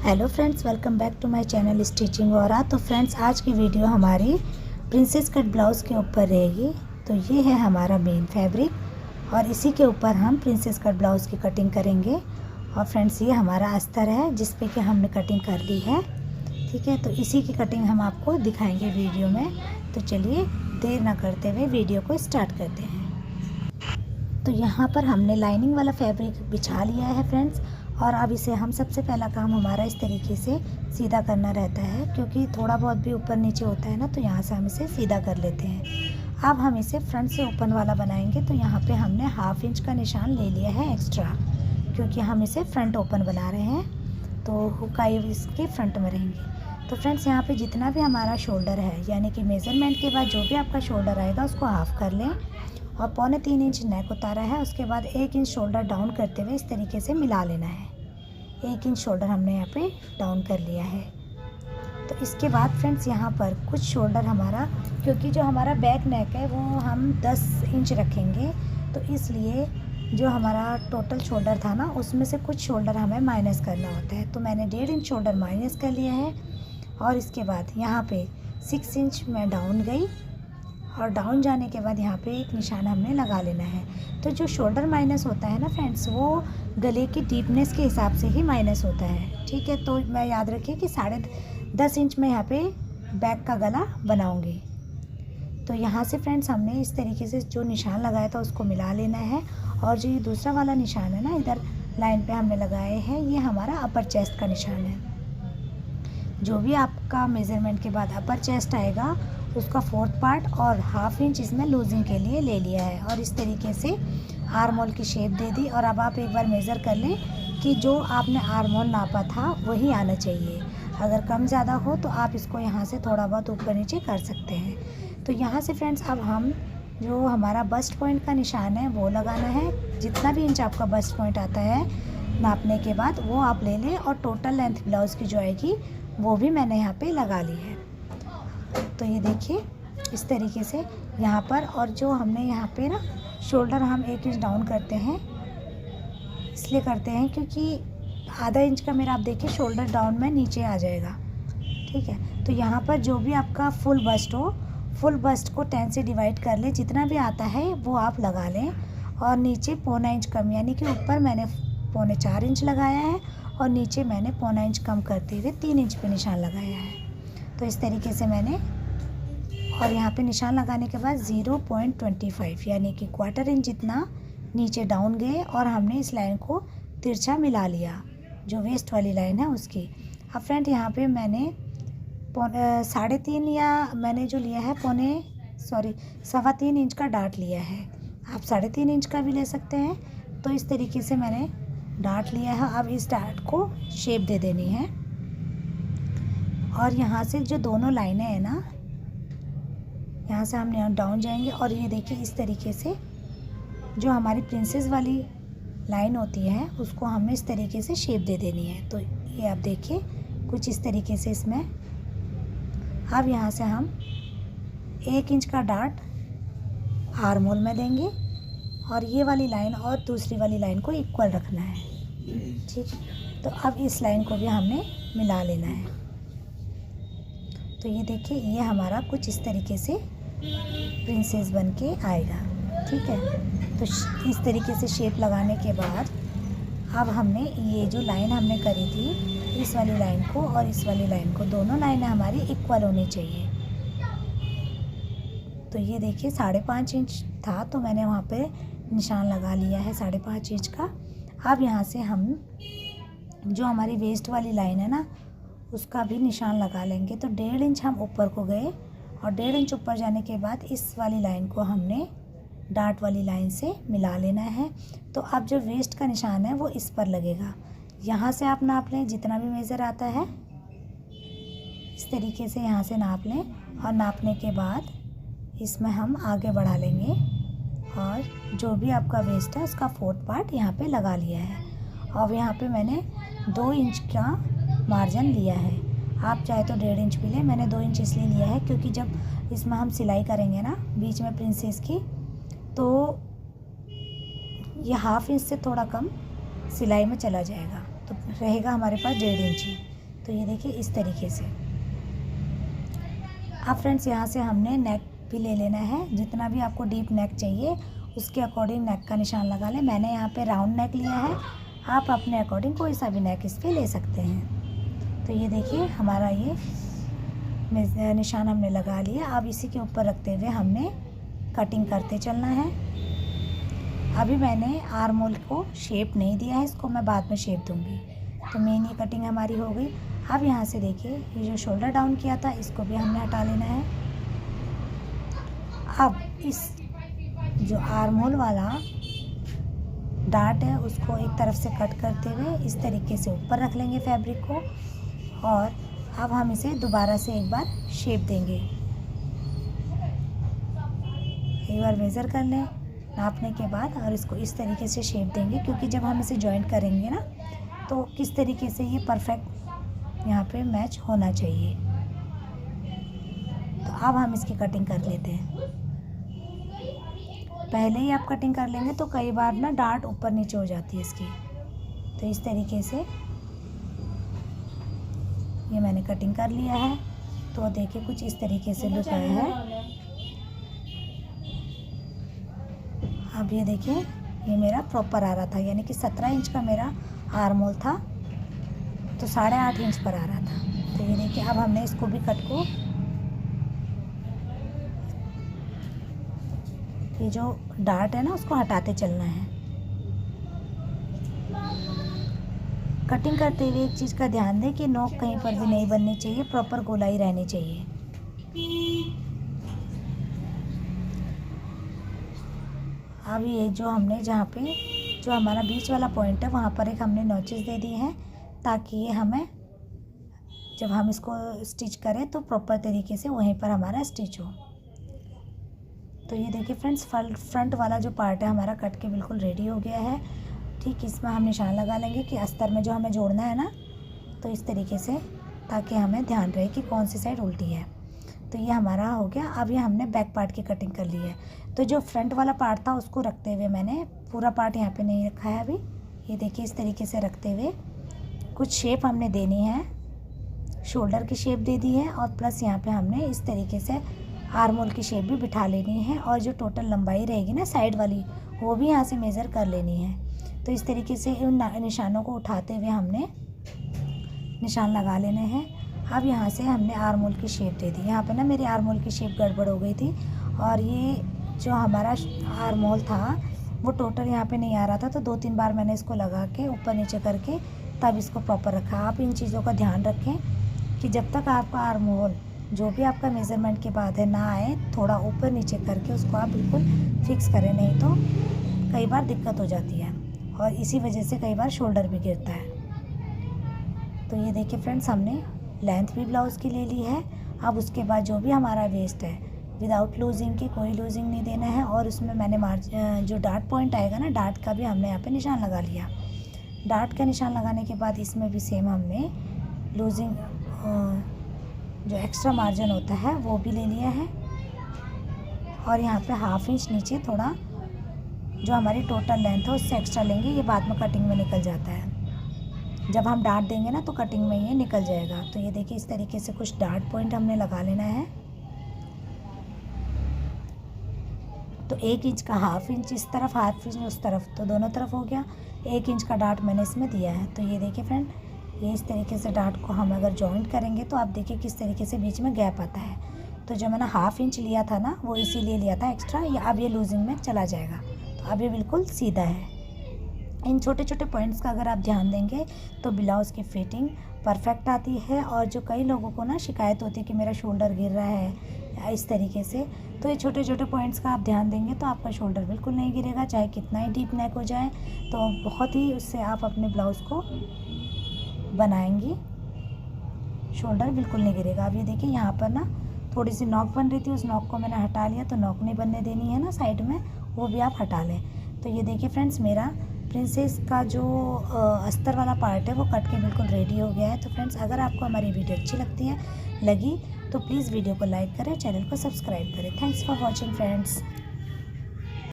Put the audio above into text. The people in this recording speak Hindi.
Hello friends, welcome back to my channel stitching Aura. तो फ्रेंड्स, आज की वीडियो हमारी प्रिंसेस कट ब्लाउज़ के ऊपर रहेगी। तो ये है हमारा मेन फैब्रिक और इसी के ऊपर हम प्रिंसेस कट ब्लाउज़ की कटिंग करेंगे। और फ्रेंड्स, ये हमारा अस्तर है जिस पे कि हमने कटिंग कर ली है। ठीक है, तो इसी की कटिंग हम आपको दिखाएंगे वीडियो में। तो चलिए देर ना करते हुए वीडियो को स्टार्ट करते हैं। तो यहाँ पर हमने लाइनिंग वाला फैब्रिक बिछा लिया है फ्रेंड्स। और अब इसे हम सबसे पहला काम हमारा इस तरीके से सीधा करना रहता है, क्योंकि थोड़ा बहुत भी ऊपर नीचे होता है ना, तो यहाँ से हम इसे सीधा कर लेते हैं। अब हम इसे फ्रंट से ओपन वाला बनाएंगे। तो यहाँ पे हमने 1/2 इंच का निशान ले लिया है एक्स्ट्रा, क्योंकि हम इसे फ्रंट ओपन बना रहे हैं, तो हुकाई इसके फ्रंट में रहेंगे। तो फ्रेंड्स, यहाँ पे जितना भी हमारा शोल्डर है, यानी कि मेज़रमेंट के बाद जो भी आपका शोल्डर आएगा उसको हाफ़ कर लें। और 3.25 इंच नेक उतारा है, उसके बाद 1 इंच शोल्डर डाउन करते हुए इस तरीके से मिला लेना है। 1 इंच शोल्डर हमने यहाँ पे डाउन कर लिया है। तो इसके बाद फ्रेंड्स, यहाँ पर कुछ शोल्डर हमारा, क्योंकि जो हमारा बैक नेक है वो हम 10 इंच रखेंगे, तो इसलिए जो हमारा टोटल शोल्डर था ना, उसमें से कुछ शोल्डर हमें माइनस करना होता है। तो मैंने 1.5 इंच शोल्डर माइनस कर लिया है। और इसके बाद यहाँ पे 6 इंच मैं डाउन गई, और डाउन जाने के बाद यहाँ पे एक निशान हमने लगा लेना है। तो जो शोल्डर माइनस होता है ना फ्रेंड्स, वो गले की डीपनेस के हिसाब से ही माइनस होता है। ठीक है, तो मैं याद रखिए कि 10.5 इंच में यहाँ पे बैक का गला बनाऊंगी। तो यहाँ से फ्रेंड्स, हमने इस तरीके से जो निशान लगाया था उसको मिला लेना है। और जो ये दूसरा वाला निशान है ना, इधर लाइन पे हमने लगाए हैं, ये हमारा अपर चेस्ट का निशान है। जो भी आपका मेज़रमेंट के बाद अपर चेस्ट आएगा, उसका 4th पार्ट और 1/2 इंच इसमें लूजिंग के लिए ले लिया है। और इस तरीके से आर्म होल की शेप दे दी। और अब आप एक बार मेज़र कर लें कि जो आपने आर्म होल नापा था वही आना चाहिए। अगर कम ज़्यादा हो तो आप इसको यहाँ से थोड़ा बहुत ऊपर नीचे कर सकते हैं। तो यहाँ से फ्रेंड्स, अब हम जो हमारा बस्ट पॉइंट का निशान है वो लगाना है। जितना भी इंच आपका बस्ट पॉइंट आता है नापने के बाद, वो आप ले लें। और टोटल लेंथ ब्लाउज़ की जो आएगी वो भी मैंने यहाँ पे लगा ली है। तो ये देखिए इस तरीके से यहाँ पर। और जो हमने यहाँ पे ना शोल्डर हम 1 इंच डाउन करते हैं, इसलिए करते हैं क्योंकि आधा इंच का मेरा, आप देखिए, शोल्डर डाउन में नीचे आ जाएगा। ठीक है, तो यहाँ पर जो भी आपका फुल बस्ट हो, फुल बस्ट को 10 से डिवाइड कर लें, जितना भी आता है वो आप लगा लें। और नीचे 1/4 इंच कम, यानी कि ऊपर मैंने 4.25 इंच लगाया है और नीचे मैंने 1/4 इंच कम करते हुए 3 इंच पे निशान लगाया है। तो इस तरीके से मैंने, और यहाँ पे निशान लगाने के बाद 0.25 यानी कि 1/4 इंच जितना नीचे डाउन गए, और हमने इस लाइन को तिरछा मिला लिया, जो वेस्ट वाली लाइन है उसकी। अब फ्रेंड, यहाँ पे मैंने 3.5 या मैंने जो लिया है 3.25 इंच का डार्ट लिया है। आप 3.5 इंच का भी ले सकते हैं। तो इस तरीके से मैंने डार्ट लिया है। अब इस डार्ट को शेप दे देनी है। और यहाँ से जो दोनों लाइनें हैं ना, यहाँ से हम यहाँ डाउन जाएंगे। और ये देखिए इस तरीके से जो हमारी प्रिंसेस वाली लाइन होती है उसको हमें इस तरीके से शेप दे देनी है। तो ये आप देखिए कुछ इस तरीके से इसमें। अब यहाँ से हम 1 इंच का डार्ट आर्म होल में देंगे, और ये वाली लाइन और दूसरी वाली लाइन को इक्वल रखना है। ठीक, तो अब इस लाइन को भी हमने मिला लेना है। तो ये देखिए, ये हमारा कुछ इस तरीके से प्रिंसेस बन के आएगा। ठीक है, तो इस तरीके से शेप लगाने के बाद अब हमने ये जो लाइन हमने करी थी, इस वाली लाइन को और इस वाली लाइन को, दोनों लाइनें हमारी इक्वल होनी चाहिए। तो ये देखिए 5.5 इंच था, तो मैंने वहाँ पे निशान लगा लिया है 5.5 इंच का। अब यहाँ से हम जो हमारी वेस्ट वाली लाइन है ना, उसका भी निशान लगा लेंगे। तो 1.5 इंच हम ऊपर को गए, और 1.5 इंच ऊपर जाने के बाद इस वाली लाइन को हमने डार्ट वाली लाइन से मिला लेना है। तो अब जो वेस्ट का निशान है वो इस पर लगेगा। यहाँ से आप नाप लें, जितना भी मेज़र आता है इस तरीके से यहाँ से नाप लें। और नापने के बाद इसमें हम आगे बढ़ा लेंगे, और जो भी आपका वेस्ट है उसका 4th पार्ट यहाँ पे लगा लिया है। और यहाँ पे मैंने 2 इंच का मार्जिन लिया है। आप चाहे तो 1.5 इंच भी लें। मैंने 2 इंच इसलिए लिया है क्योंकि जब इसमें हम सिलाई करेंगे ना बीच में प्रिंसेस की, तो ये 1/2 इंच से थोड़ा कम सिलाई में चला जाएगा, तो रहेगा हमारे पास 1.5 इंच ही। तो ये देखिए इस तरीके से। अब फ्रेंड्स यहाँ से हमने नेक भी ले लेना है, जितना भी आपको डीप नेक चाहिए उसके अकॉर्डिंग नेक का निशान लगा लें। मैंने यहाँ पे राउंड नेक लिया है, आप अपने अकॉर्डिंग कोई सा भी नेक इस पर ले सकते हैं। तो ये देखिए हमारा ये निशान हमने लगा लिया। अब इसी के ऊपर रखते हुए हमने कटिंग करते चलना है। अभी मैंने आर्म होल को शेप नहीं दिया है, इसको मैं बाद में शेप दूंगी। तो मेन ये कटिंग हमारी हो गई। अब यहाँ से देखिए ये जो शोल्डर डाउन किया था इसको भी हमने हटा लेना है। अब इस जो आर्म होल वाला डार्ट है उसको एक तरफ से कट करते हुए इस तरीके से ऊपर रख लेंगे फैब्रिक को, और अब हम इसे दोबारा से एक बार शेप देंगे। एक बार मेज़र कर लें नापने के बाद और इसको इस तरीके से शेप देंगे, क्योंकि जब हम इसे जॉइंट करेंगे ना तो किस तरीके से ये परफेक्ट यहाँ पे मैच होना चाहिए। तो अब हम इसकी कटिंग कर लेते हैं। पहले ही आप कटिंग कर लेंगे तो कई बार ना डार्ट ऊपर नीचे हो जाती है इसकी। तो इस तरीके से ये मैंने कटिंग कर लिया है। तो देखिए कुछ इस तरीके से लुक आया है। अब ये देखिए ये मेरा प्रॉपर आ रहा था, यानी कि 17 इंच का मेरा आर्म होल था तो 8.5 इंच पर आ रहा था। तो ये देखिए अब हमने इसको भी कट को, ये जो डार्ट है ना उसको हटाते चलना है। कटिंग करते हुए एक चीज़ का ध्यान दें कि नोक कहीं पर भी नहीं बननी चाहिए, प्रॉपर गोलाई रहनी चाहिए। अब ये जो हमने जहाँ पे जो हमारा बीच वाला पॉइंट है वहाँ पर एक हमने नॉचेस दे दी हैं, ताकि ये हमें जब हम इसको स्टिच करें तो प्रॉपर तरीके से वहीं पर हमारा स्टिच हो। तो ये देखिए फ्रेंड्स फ्रंट वाला जो पार्ट है हमारा कट के बिल्कुल रेडी हो गया है। ठीक इसमें हम निशान लगा लेंगे कि अस्तर में जो हमें जोड़ना है ना, तो इस तरीके से, ताकि हमें ध्यान रहे कि कौन सी साइड उल्टी है। तो ये हमारा हो गया। अब ये हमने बैक पार्ट की कटिंग कर ली है। तो जो फ्रंट वाला पार्ट था उसको रखते हुए मैंने पूरा पार्ट यहाँ पे नहीं रखा है अभी। ये देखिए इस तरीके से रखते हुए कुछ शेप हमने देनी है, शोल्डर की शेप दे दी है, और प्लस यहाँ पे हमने इस तरीके से आर्म होल की शेप भी बिठा लेनी है, और जो टोटल लंबाई रहेगी ना साइड वाली वो भी यहाँ से मेज़र कर लेनी है। तो इस तरीके से उन निशानों को उठाते हुए हमने निशान लगा लेने हैं। अब यहाँ से हमने आर्म होल की शेप दे दी। यहाँ पे ना मेरी आर्म होल की शेप गड़बड़ हो गई थी, और ये जो हमारा आर्म होल था वो टोटल यहाँ पे नहीं आ रहा था, तो 2-3 बार मैंने इसको लगा के ऊपर नीचे करके तब इसको प्रॉपर रखा। आप इन चीज़ों का ध्यान रखें कि जब तक आपका आर्म होल जो भी आपका मेज़रमेंट के बाद है ना आए, थोड़ा ऊपर नीचे करके उसको आप बिल्कुल फिक्स करें, नहीं तो कई बार दिक्कत हो जाती है और इसी वजह से कई बार शोल्डर भी गिरता है। तो ये देखिए फ्रेंड्स हमने लेंथ भी ब्लाउज़ की ले ली है। अब उसके बाद जो भी हमारा वेस्ट है विदाउट लूजिंग के, कोई लूजिंग नहीं देना है, और उसमें मैंने जो डार्ट पॉइंट आएगा ना, डार्ट का भी हमने यहाँ पे निशान लगा लिया। डार्ट का निशान लगाने के बाद इसमें भी सेम हमने लूजिंग जो एक्स्ट्रा मार्जिन होता है वो भी ले लिया है, और यहाँ पे 1/2 इंच नीचे थोड़ा जो हमारी टोटल लेंथ है उससे एक्स्ट्रा लेंगे। ये बाद में कटिंग में निकल जाता है, जब हम डार्ट देंगे ना तो कटिंग में ये निकल जाएगा। तो ये देखिए इस तरीके से कुछ डार्ट पॉइंट हमने लगा लेना है। तो 1 इंच का 1/2 इंच इस तरफ, 1/2 इंच उस तरफ, तो दोनों तरफ हो गया। 1 इंच का डार्ट मैंने इसमें दिया है। तो ये देखिए फ्रेंड, ये इस तरीके से डार्ट को हम अगर जॉइंट करेंगे तो आप देखिए किस तरीके से बीच में गैप आता है। तो जो मैंने 1/2 इंच लिया था ना वो इसीलिए लिया था एक्स्ट्रा, या अब ये लूजिंग में चला जाएगा। तो अब ये बिल्कुल सीधा है। इन छोटे छोटे पॉइंट्स का अगर आप ध्यान देंगे तो ब्लाउज़ की फिटिंग परफेक्ट आती है। और जो कई लोगों को ना शिकायत होती है कि मेरा शोल्डर गिर रहा है इस तरीके से, तो ये छोटे छोटे पॉइंट्स का आप ध्यान देंगे तो आपका शोल्डर बिल्कुल नहीं गिरेगा, चाहे कितना ही डीप नेक हो जाए। तो बहुत ही उससे आप अपने ब्लाउज़ को बनाएंगी, शोल्डर बिल्कुल नहीं गिरेगा। अब ये देखिए यहाँ पर ना थोड़ी सी नॉक बन रही थी, उस नॉक को मैंने हटा लिया। तो नॉक नहीं बनने देनी है ना साइड में, वो भी आप हटा लें। तो ये देखिए फ्रेंड्स, मेरा प्रिंसेस का जो अस्तर वाला पार्ट है वो कट के बिल्कुल रेडी हो गया है। तो फ्रेंड्स, अगर आपको हमारी वीडियो अच्छी लगी तो प्लीज़ वीडियो को लाइक करें, चैनल को सब्सक्राइब करें। Thanks for watching friends.